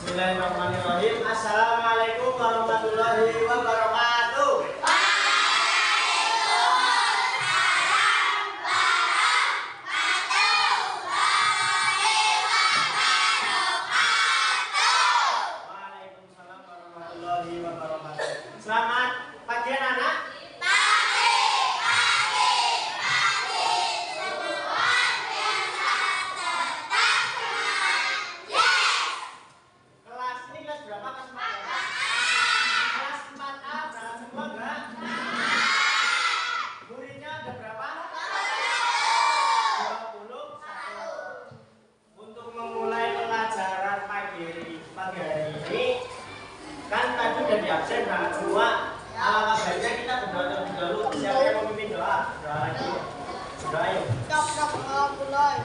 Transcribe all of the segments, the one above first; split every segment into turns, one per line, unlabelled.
Bismillahirrahmanirrahim. Assalamualaikum warahmatullahi wabarakatuh. Waalaikumsalam warahmatullahi wabarakatuh. Selamat pagi anak-anak. Absen berangkat semua. Alangkah baiknya kita berdoa terlebih dahulu. Siapa yang memimpin doa? Doa lagi. Doa yuk.
Mulai.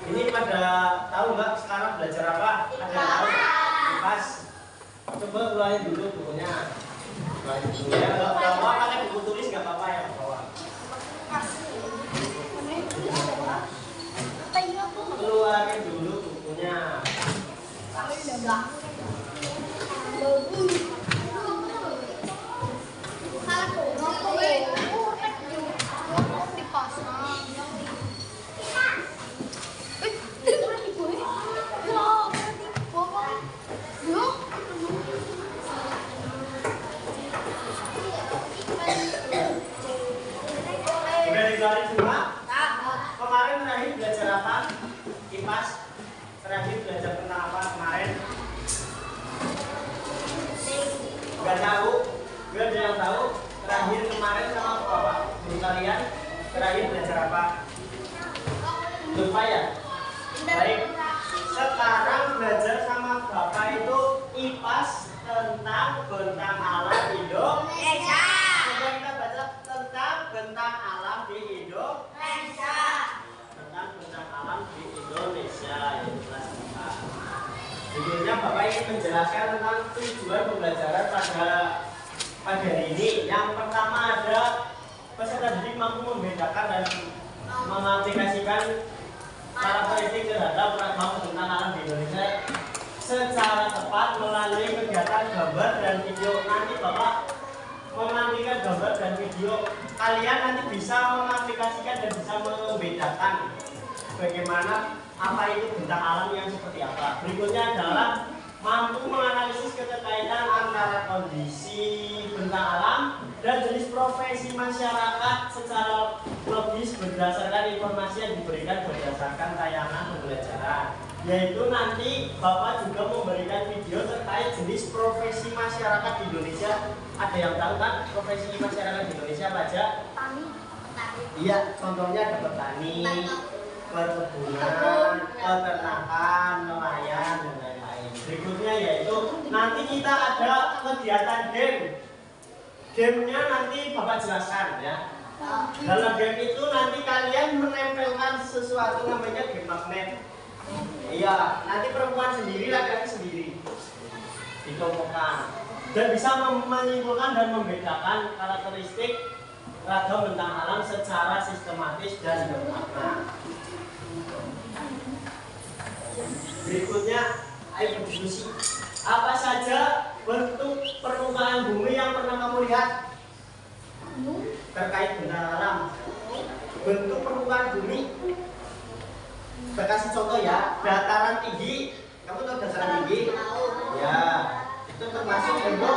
Ini pada tahu nggak sekarang belajar apa? Ada yang tahu? Pas. Coba ulangin dulu bukunya. Ulangin dulu ya. Kalau bawa pakai buku tulis nggak apa-apa ya bawa. Keluarin dulu bukunya. Semua? Kemarin terakhir belajar apa? Kipas. Terakhir belajar tentang apa kemarin? Gak tahu? Gak ada yang tahu? Terakhir kemarin sama Bapak guru kalian terakhir belajar apa? Lupa ya? Baik. Sekarang belajar sama Bapak itu IPAS tentang bentang alam Indonesia. Coba kita baca tentang bentang alam di Indonesia. Tentang bentang alam di Indonesia yaitu kelas 4. Judulnya Bapak ingin menjelaskan tentang tujuan pembelajaran pada hari ini. Yang pertama ada peserta didik mampu membedakan dan mengaplikasikan karakteristik terhadap ragam bentang alam di Indonesia secara tepat melalui kegiatan gambar dan video. Nanti Bapak mengambilkan gambar dan video, kalian nanti bisa mengaplikasikan dan bisa membedakan bagaimana apa itu bentang alam yang seperti apa. Berikutnya adalah mampu menganalisis keterkaitan antara kondisi bentang alam dan jenis profesi masyarakat secara logis berdasarkan informasi yang diberikan berdasarkan tayangan pembelajaran. Yaitu nanti Bapak juga memberikan video terkait jenis profesi masyarakat di Indonesia. Ada yang tahu kan profesi masyarakat di Indonesia apa aja?
Petani.
Iya, contohnya ada petani, perkebunan, peternakan, nelayan, dan lain-lain. Berikutnya yaitu nanti kita ada kegiatan game. Gamenya nanti Bapak jelaskan ya. Dalam game itu nanti kalian menempelkan sesuatu namanya game magnet. Iya, nanti perempuan sendiri, laki-laki sendiri ditompokkan dan bisa menyimpulkan dan membedakan karakteristik ragam bentang alam secara sistematis dan bermakna. Berikutnya, ayo berdiskusi. Apa saja bentuk permukaan bumi yang pernah kamu lihat terkait bentang alam? bentuk permukaan bumi. Saya kasih contoh ya, dataran tinggi. Kamu tahu dataran tinggi? Ya, itu termasuk bentuk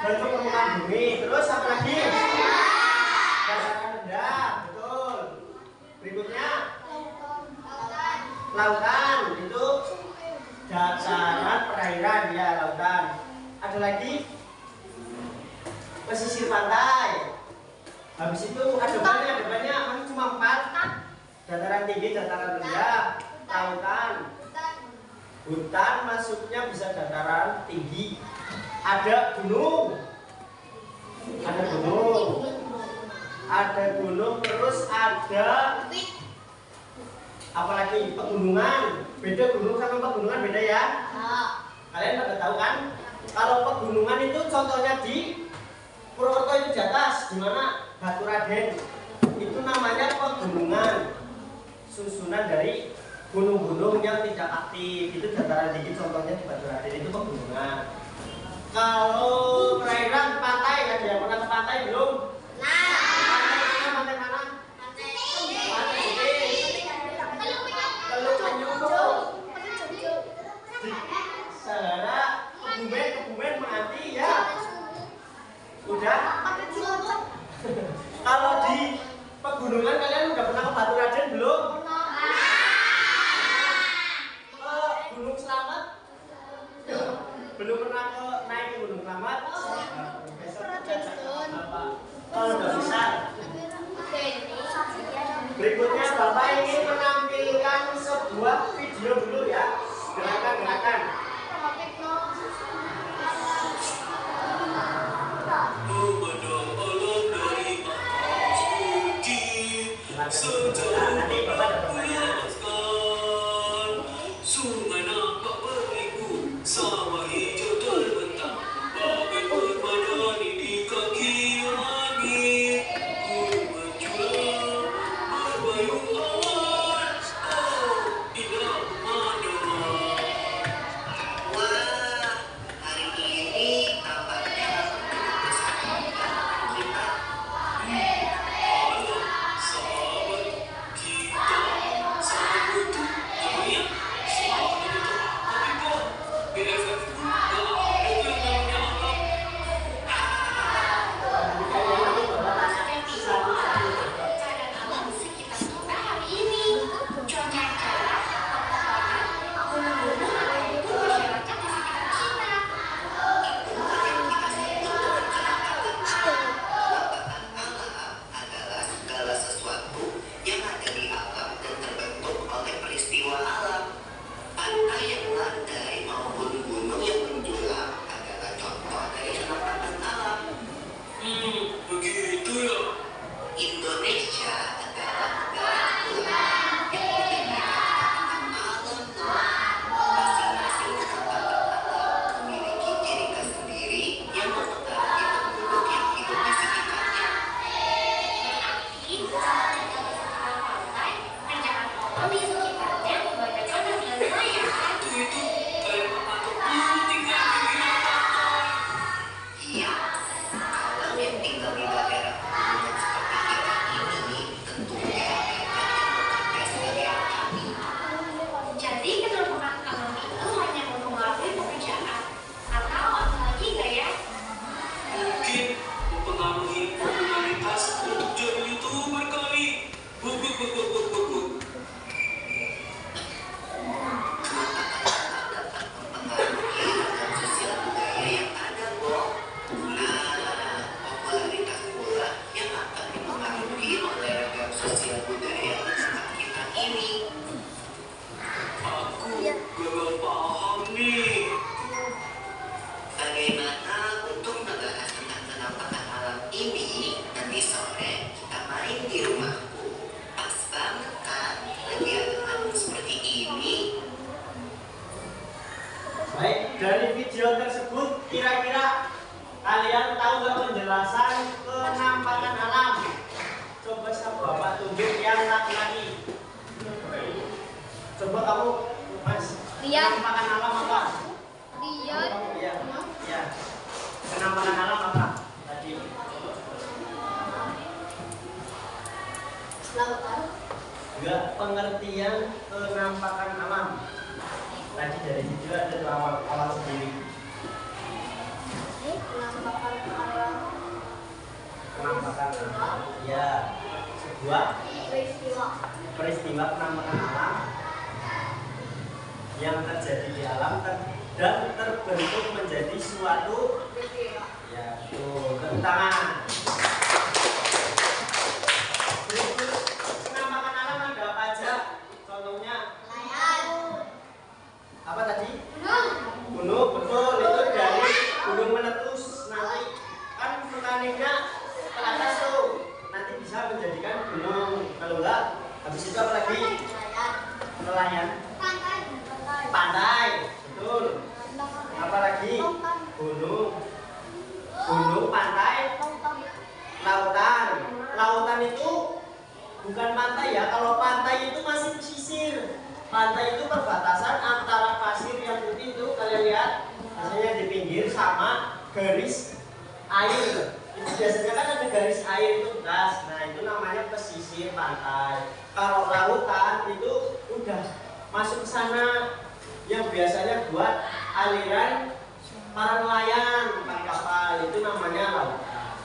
permukaan bumi. Terus apa lagi? Dataran rendah, betul. Berikutnya lautan, itu dataran perairan, ya lautan. Ada lagi pesisir pantai. Habis itu ada banyak, masih cuma 4. Dataran tinggi, dataran rendah, lautan, hutan masuknya bisa dataran tinggi. Ada gunung, terus ada apalagi pegunungan. Beda gunung sama pegunungan beda ya. Kalian pada tahu kan? Kalau pegunungan itu contohnya di Purwokerto itu di atas, di mana Batu Raden. Itu namanya pegunungan. Susunan dari gunung-gunung yang tidak aktif. Itu dataran tinggi, contohnya di Batu Raden itu pegunungan. Kalau perairan, pantai, ada yang pernah ke pantai belum? Pantai mana? Pantai Teluk Penyumbur. Saudara, Kebumen menganti ya. Udah? Kalau di pegunungan kalian udah pernah ke Batu Raden belum? Gunung Slamet? Belum pernah naik ke Gunung Slamet? Besok kalau udah bisa. Berikutnya Bapak ingin menampilkan sebuah video dulu ya. Gerakan-gerakan. Nanti Bapak dapat tanya.
Sungai nampak berliku, sawah hijau terbentang, bagai permadani di kaki langit. Gunung berjulang, berbayung awan, oh indah pemandangan.
Wah, hari ini tampaknya kita.
Halo, sahabat kita, sahabat itu, namanya sahabat itu, tapi kok BFF itu nggak ada tuh yang namanya alam.
Keadaan alam sekitar kita hari ini, cuaca cerah, gunung-gunung ataupun masyarakat di sekitar kita. Itulah yang kita sebut kenikmatan alam. Adalah segala sesuatu yang ada di alam dan terbentuk oleh peristiwa alam. Pantai yang landai maupun gunung yang menjulang adalah contoh dari kenikmatan alam.
Begitu ya.
Indonesia adalah negara kepulauan yang dikelilingi alam luas. Masing-masing kenikmatan alam memiliki ciri khas sendiri yang mempengaruhi penduduk yang hidup di sekitarnya.
Berarti saat kita bersama pantai, kerjaan orang di sekitarnya kebanyakan adalah nelayan.
Itu kayak mematuk bulu tinggal di pinggiran pantai.
Iya, alam yang tinggal di daerah pegunungan seperti kita ini tentunya akan bekerja sebagai petani.
Jadi keterbukaan alam itu hanya mempengaruhi pekerjaan atau apa lagi nggak ya?
Mungkin mempengaruhi popularitas untuk jadi YouTuber kali.
Mempengaruhi ragam sosial budaya yang ada, Bob. Nah, popularitas pula yang akan dipengaruhi oleh ragam sosial budaya di tempat kita ini.
Aku gagal paham nih.
Bagaimana untuk membahas tentang penampakan alam ini? Nanti sore kita main di rumahku. Pas banget kan, lagi ada angin seperti ini.
Baik, dari video tersebut kira-kira kalian tahu nggak penjelasan penampakan alam? Coba Bapak tunjuk yang laki-laki. Coba kamu, Mas.
Lihat.
Penampakan alam apa?
Lihat.
Iya. Iya. Penampakan alam apa? Tadi.
Lautan.
Enggak, pengertian penampakan alam. Tadi dari situ ada tuh awal sendiri.
Penampakan alam.
Penampakan alam. Ya, sebuah peristiwa penampakan alam yang terjadi di alam dan terbentuk menjadi suatu ya tuh tangan. Penampakan alam ada apa aja? Contohnya apa tadi? Gunung, betul, itu dari gunung meletus nanti kan vulkaniknya ke atas tuh nanti bisa menjadikan gunung. Kalau enggak habis itu apa lagi? Nelayan. Pantai, betul. Apalagi gunung, pantai, lautan. Lautan itu bukan pantai ya. Kalau pantai itu masih pesisir. Pantai itu perbatasan antara pasir yang putih itu kalian lihat, biasanya di pinggir sama garis air. Itu biasanya kan ada garis air itu bekas. Nah itu namanya pesisir pantai. Kalau lautan itu udah masuk ke sana. Yang biasanya buat aliran para nelayan pakai kapal, itu namanya lautan.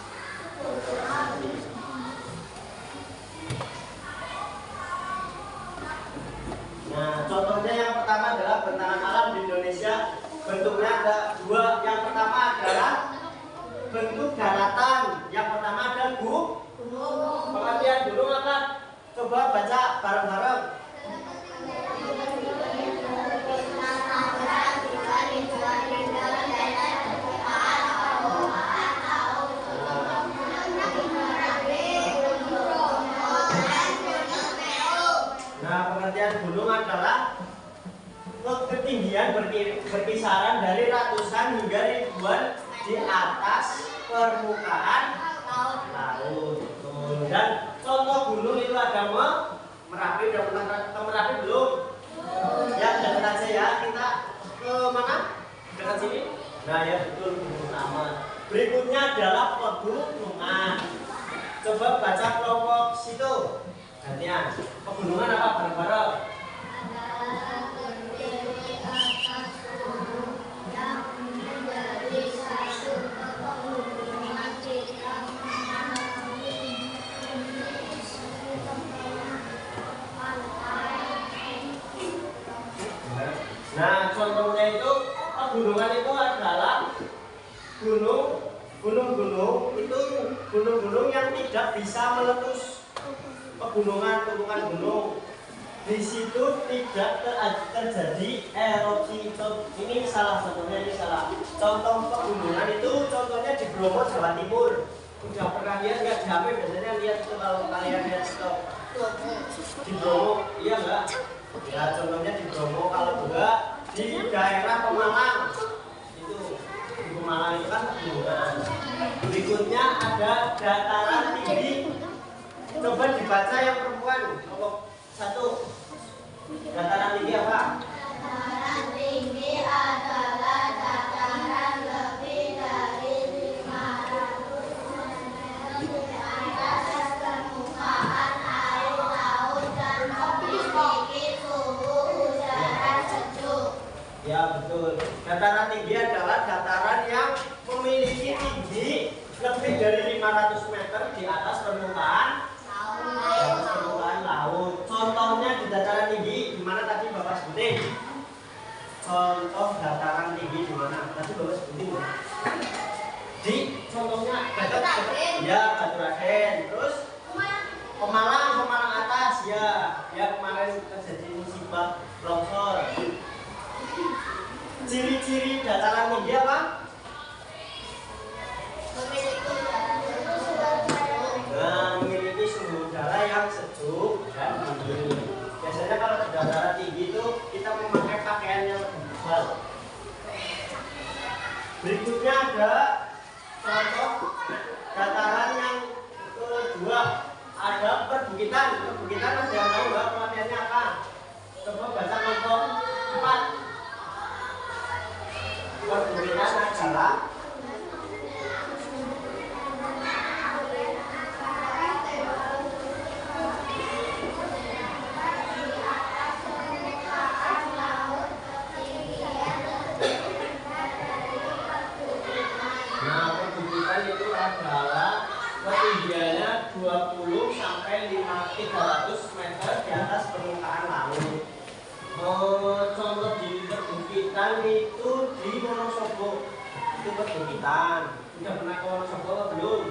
Nah, contohnya yang pertama adalah bentangan alam di Indonesia. Bentuknya ada dua. Yang pertama adalah bentuk daratan. Yang pertama ada gunung. Pengertian gunung apa? Coba baca bareng-bareng. Gunung adalah ketinggian berkisaran dari ratusan hingga ribuan di atas permukaan laut. Dan contoh gunung itu ada Merapi. Udah pernah ke Merapi belum? Ya dekat aja ya, kita ke mana? Dekat sini. Nah ya betul, gunung utama. Berikutnya adalah pegunungan. Coba baca kelompok situ. Gantian. Pegunungan apa? Bareng-bareng. Nah, contohnya itu pegunungan itu adalah gunung-gunung yang tidak bisa meletus. Pegunungan, tumpukan gunung. Di situ tidak terjadi erupsi. Ini salah, contohnya ini salah. Contoh pegunungan itu contohnya di Bromo, Jawa Timur. Udah pernah lihat nggak di HP? Biasanya lihat itu kalau kalian lihat stop. Di Bromo, iya nggak? Ya contohnya di Bromo, kalau enggak di daerah Pemalang. Itu di Pemalang itu kan pegunungan. Berikutnya ada dataran tinggi. Coba dibaca yang perempuan, kelompok 1. Dataran tinggi apa?
Dataran tinggi adalah dataran lebih dari 500 meter di atas permukaan air laut dan memiliki suhu udara sejuk.
Ya betul. Dataran tinggi adalah dataran yang memiliki tinggi lebih dari 500 meter di atas permukaan laut. Contohnya di dataran tinggi di mana tadi Bapak sebutin? Contoh dataran tinggi di mana? Tadi Bapak sebutin ya? Di contohnya ya Baturaden. Terus Pemalang atas ya. Ya kemarin terjadi musibah longsor. Ciri-ciri dataran tinggi apa? Memiliki suhu udara yang sejuk dan dingin. Biasanya kalau di dataran tinggi itu kita memakai pakaian yang lebih tebal. Berikutnya ada contoh dataran yang kedua, ada perbukitan. Perbukitan ada yang tahu nggak pengertiannya apa? Coba baca kelompok 4. Perbukitan adalah 300 meter di atas permukaan laut. Contoh di perbukitan itu di Wonosobo. Itu perbukitan. Sudah pernah ke Wonosobo atau belum?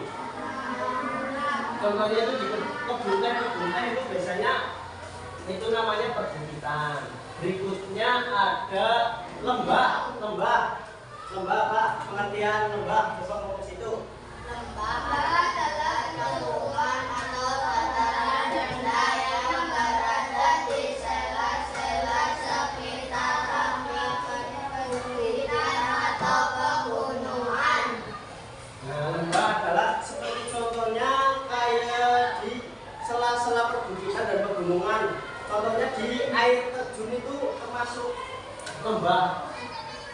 Contohnya itu di kebun-kebun itu biasanya itu namanya perbukitan. Berikutnya ada lembah apa? Pengertian lembah, coba ngomong ke situ.
Lembah adalah tumbuhan atau dataran rendah yang berada di sela-sela sekitar perbukitan atau pegunungan.
Nah, lembah adalah seperti contohnya kayak di sela-sela perbukitan dan pegunungan. Contohnya di air terjun itu termasuk lembah.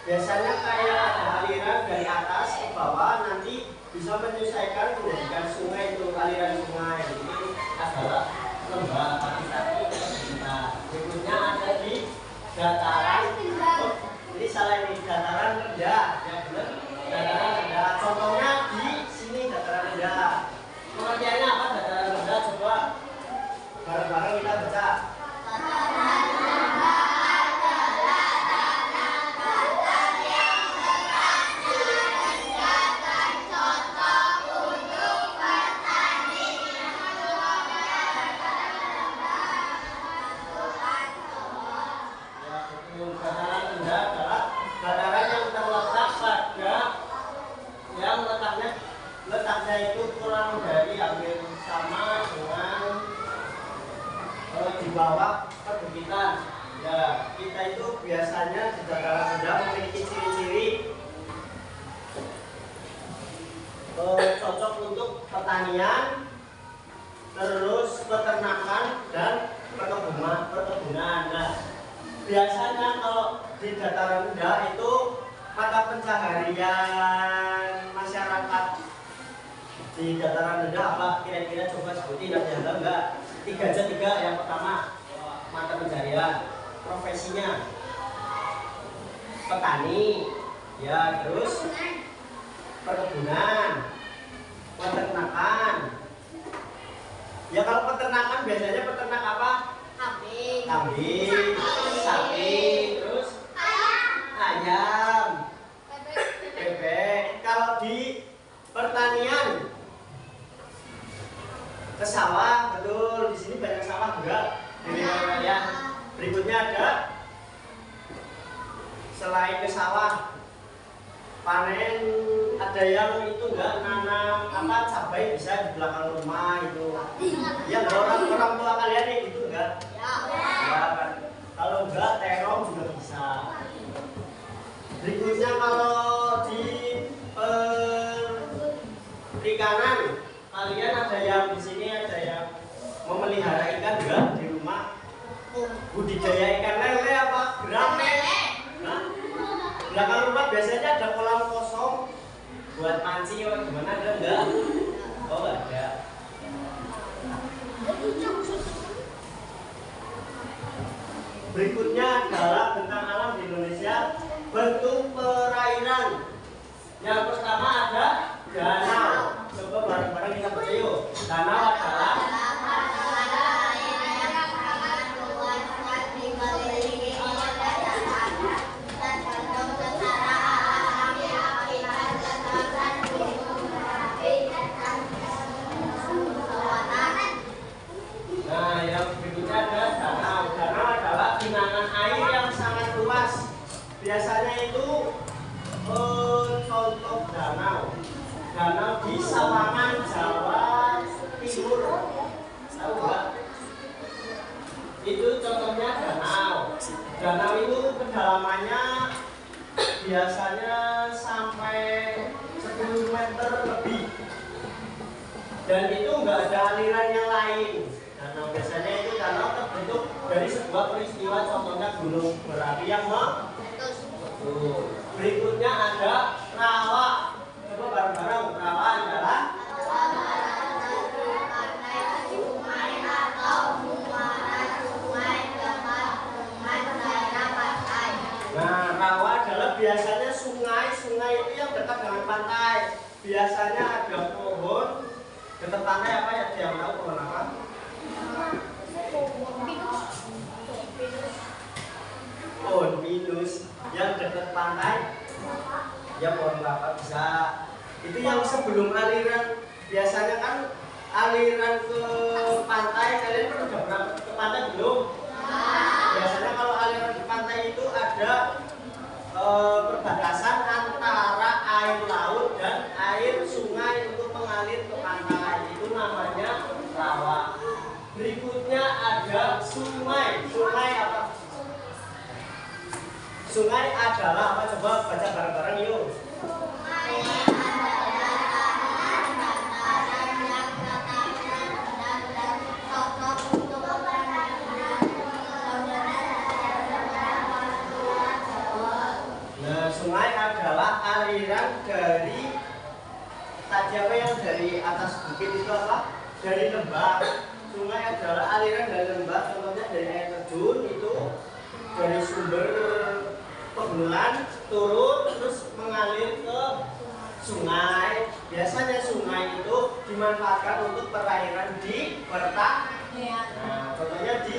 Biasanya kayak ada aliran dari atas ke bawah, nanti bisa menyelesaikan menjadikan sungai itu, aliran sungai. Ini adalah lembah tapi kita. Berikutnya ada di dataran. Oh, ini salah, ini dataran rendah. Ya benar, dataran rendah. Contohnya di sini dataran rendah. Pengertiannya apa dataran rendah? Coba bareng-bareng kita baca.
Dataran rendah adalah tanah-tanah yang berhasil menjadikan contoh untuk petani yang
Ya, betul. Dataran rendah adalah dataran yang terletak pada yang letaknya itu kurang dari hampir sama dengan di bawah perbukitan. Ya, kita itu biasanya di dataran rendah memiliki ciri-ciri cocok untuk pertanian, terus peternakan dan perkebunan. Nah, biasanya kalau di dataran rendah itu mata pencaharian masyarakat di dataran rendah apa kira-kira, coba sebutin. Ada enggak? 3 aja, 3. Yang pertama mata pencaharian, profesinya petani, ya, terus perkebunan, peternakan. Ya, kalau peternakan biasanya peternak apa? Kambing, sapi, terus ayam, bebek. Kalau di pertanian ke sawah, betul. Di sini banyak sawah juga di lingkungan kalian. Berikutnya ada selain ke sawah panen, ada yang itu enggak nanam apa cabai bisa di belakang rumah itu. Ya, orang tua kalian nih gitu enggak? Ya kan. Kalau enggak terong juga bisa. Berikutnya kalau di perikanan, kalian ada yang di sini ada yang memelihara ikan enggak di rumah? Budidaya ikan lele apa gerang? Nah, belakang rumah biasanya ada kolam kosong buat mancing atau gimana, ada enggak? Oh, ada. Berikutnya adalah tentang alam di Indonesia, bentuk perairan. Yang pertama ada danau. Coba bareng-bareng kita baca yuk. Danau adalah biasanya itu contoh danau di Sawangan, Jawa Timur. Tahu nggak? Itu contohnya danau. Danau itu kedalamannya biasanya sampai 10 meter lebih. Dan itu nggak ada aliran yang lain. Danau biasanya itu danau terbentuk dari sebuah peristiwa, contohnya gunung berapi yang berikutnya ada rawa. Coba bareng-bareng. Rawa adalah
sungai atau muara sungai tempat daerah pantai.
Nah, rawa adalah biasanya sungai itu yang dekat dengan pantai. Biasanya ada pohon dekat pantai, apa ya, yang tahu pohon apa? sebelum aliran, biasanya kan aliran ke pantai, kalian pernah pernah ke pantai belum? Biasanya kalau aliran di pantai itu ada perbatasan antara air laut dan air sungai untuk mengalir ke pantai, itu namanya rawa. Berikutnya ada sungai. Sungai apa? Sungai adalah apa? Coba baca bareng-bareng yuk. Sungai adalah aliran dari tadi apa yang dari atas bukit itu apa? Dari lembah. Sungai adalah aliran dari lembah, contohnya dari air terjun itu dari sumber pegunungan turun terus mengalir ke sungai. Biasanya sungai itu dimanfaatkan untuk perairan di pertanian. Nah, contohnya di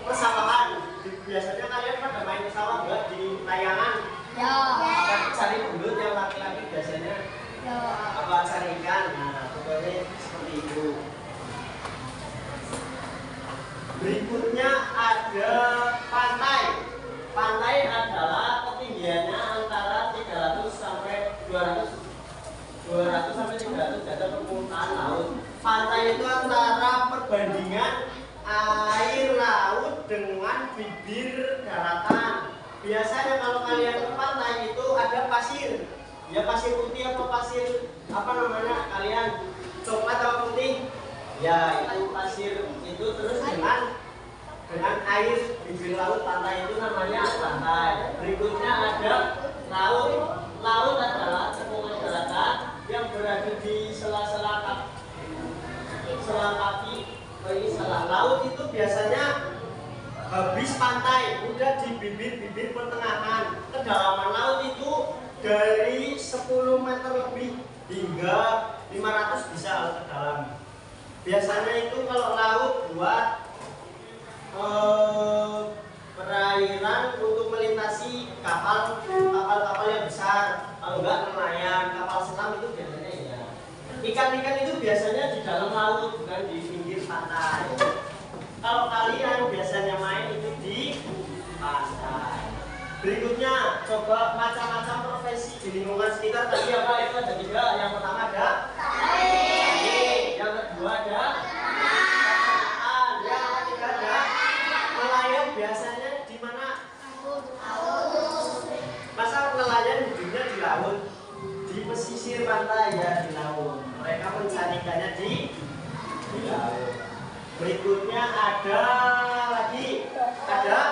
persawahan. Biasanya kalian pada main sawah enggak di layangan? Apa cari belut yang laki-laki biasanya? Apa cari ikan? Nah, pokoknya seperti itu. Berikutnya ada pantai. Pantai adalah ketinggiannya antara 300 sampai 300 meter permukaan laut. Pantai itu antara perbandingan air laut dengan bibir daratan. Biasanya kalau kalian ke pantai itu ada pasir. Ya pasir putih apa pasir apa namanya kalian? Coklat atau putih? Ya itu pasir itu terus dengan air bibir laut pantai itu namanya pantai. Berikutnya ada laut. Laut adalah cekungan daratan yang berada di sela-sela kaki. Laut itu biasanya habis pantai, udah di bibir-bibir pertengahan. Kedalaman laut itu dari 10 meter lebih hingga 500 bisa laut ke dalam. Biasanya itu kalau laut buat perairan untuk melintasi kapal yang besar. Kalau enggak nelayan, kapal selam itu biasanya ya. Ikan-ikan itu biasanya di dalam laut bukan di pinggir pantai. Kalau kalian biasanya main itu di pantai. Berikutnya coba macam-macam profesi di lingkungan sekitar. Tadi apa itu ada 3. Yang pertama ada tani, yang kedua ada peternakan, yang ketiga ada nelayan. Biasanya di mana? Masa nelayan hidupnya di laut? Di pesisir pantai ya, di laut. Mereka mencari ikannya di laut. Berikutnya ada lagi terus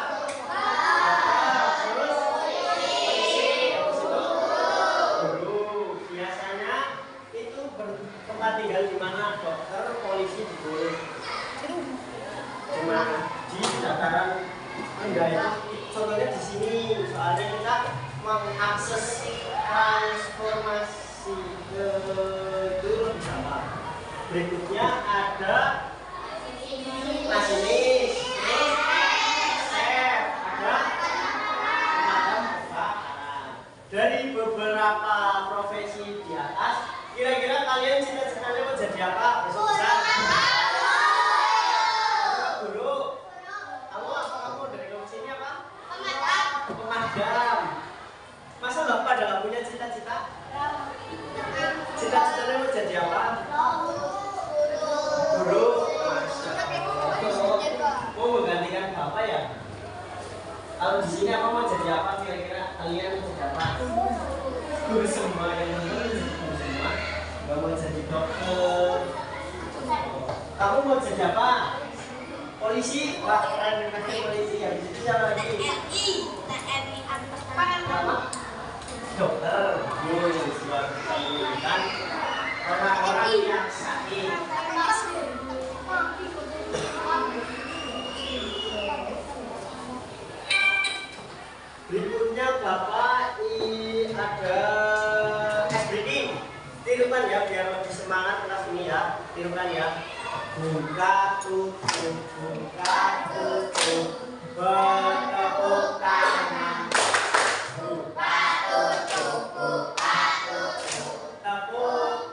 guru. Biasanya itu tempat tinggal di mana? Dokter, polisi, guru. Cuma di dataran rendah itu. Contohnya di sini, soalnya kita mengakses transformasi ke itu lebih gampang. Berikutnya ada masinis, chef, ada pemadam kebakaran. Dari beberapa profesi di atas, kira-kira kalian cita-citanya mau jadi apa besok besar? Guru. Kamu dari komisi ini apa? Pemadam. Masa nggak pada nggak punya cita-cita? Cita-citanya mau jadi apa? Guru. Mau menggantikan bapak ya? Kalau di sini apa mau jadi apa kira-kira kalian mau jadi apa? Guru semua yang guru semua. Gak mau jadi dokter. Kamu mau jadi apa? Polisi? Wah keren nanti polisi ya. Di situ siapa lagi? Apa? Dokter. Buat menyembuhkan orang-orang yang sakit. Berikutnya Bapak ada breathing. Tirukan ya biar lebih semangat kelas ini ya. Tirukan ya. Buka tutup, bertepuk tangan. Buka tutup, tepuk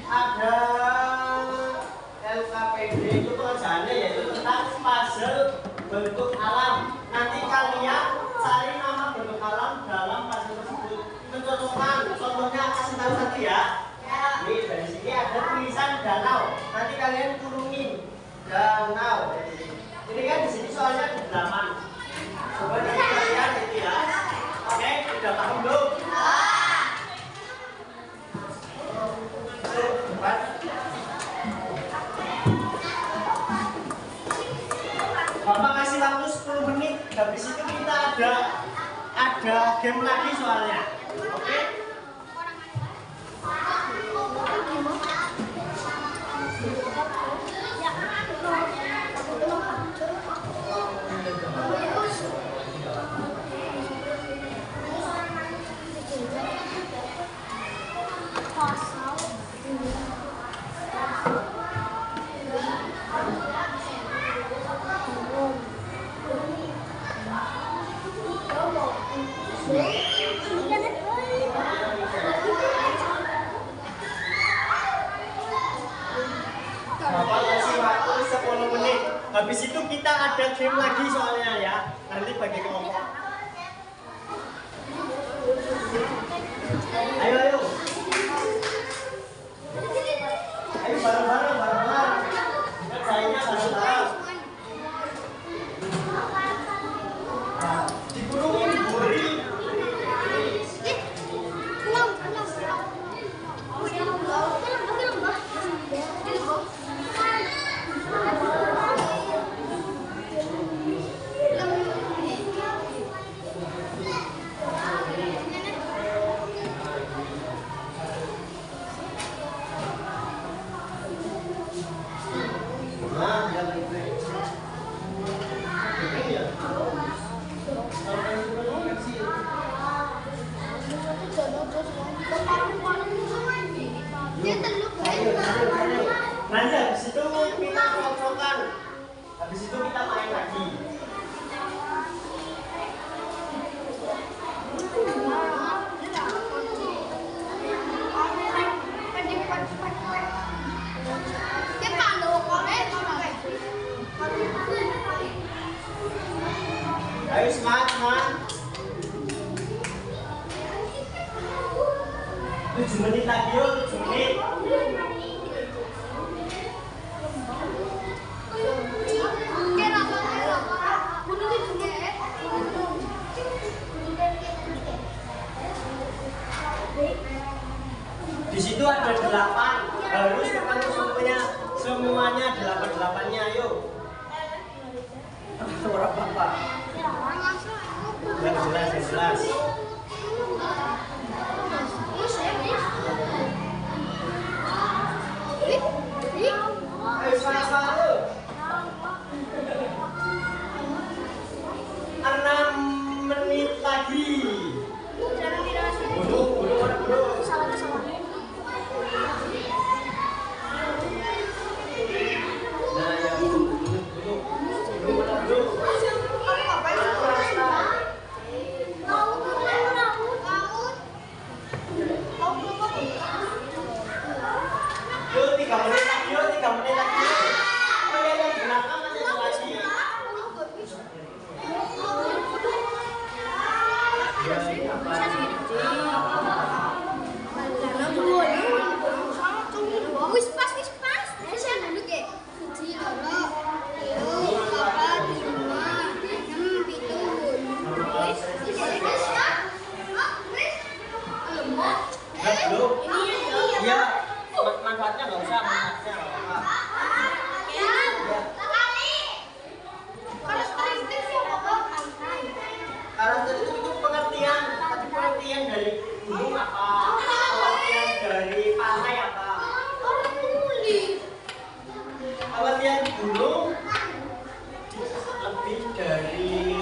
ada LKPD itu pengerjaannya yaitu tentang puzzle bentuk alam. Nanti kalian cari nama bentuk alam dalam puzzle tersebut. Mencocokkan, contohnya kasih tahu satu ya. Nih dari sini ada tulisan danau. Nanti kalian kurungin danau. Ini kan di sini soalnya ada 8. Coba nanti kalian itu ya. Oke, udah paham belum? Bapak kasih waktu 10 menit. Habis itu kita ada game lagi soalnya. Oke? Bapak kasih waktu 10 menit. Habis itu kita ada game lagi soalnya ya. Nanti bagi kelompok. Ayo. Ayo bareng-bareng. Kerjanya bareng-bareng. Nah, dikurungin buri. Nanti habis itu kita cocokkan. Habis itu kita main lagi. Ayo semangat. 7 menit lagi yuk, 7 menit. Di situ ada 8, harus ketemu semuanya 8-8-nya, ayo. Orang bapak. Yang jelas. Ayo semangat. 6 menit lagi. Bulu.
Salah.
Nah, yang bulu. Yuk, 3 menit lagi. Oh ya, yang belakang masih ada lagi.
Wis pas. Saya dulu ke. 1, 2, 3, 4, 5, 6, 7.
Iya, manfaatnya nggak usah, manfaatnya nggak apa-apa. Karakteristik itu pengertian, tapi pengertian dari gunung apa, pengertian dari pantai apa. Pengertian gunung lebih dari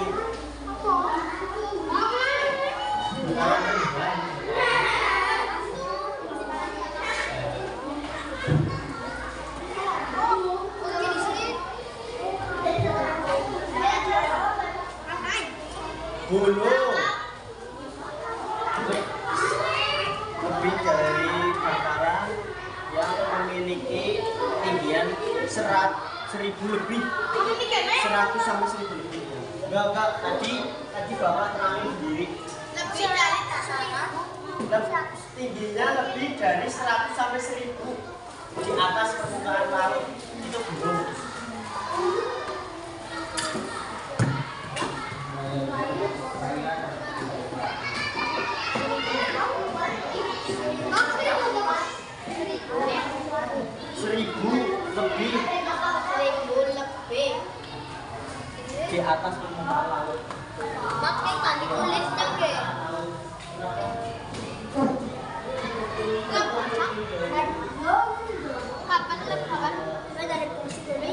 gunung lebih dari dataran yang 1000 lebih. 100 sampai 1000 lebih. Enggak, tadi Bapak terangin sendiri.
Lebih dari dasaran.
Tingginya lebih dari 100 sampai 1000 di atas permukaan laut itu gunung. Seribu lebih di atas permukaan laut.
Makanya kan ditulisnya ke. Kapan? Saya dari polisi dulu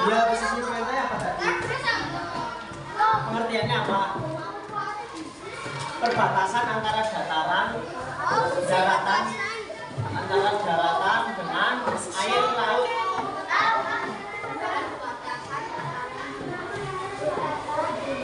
Ya, pesisir pantai apa tadi? Pengertiannya apa? Perbatasan antara daratan dengan air laut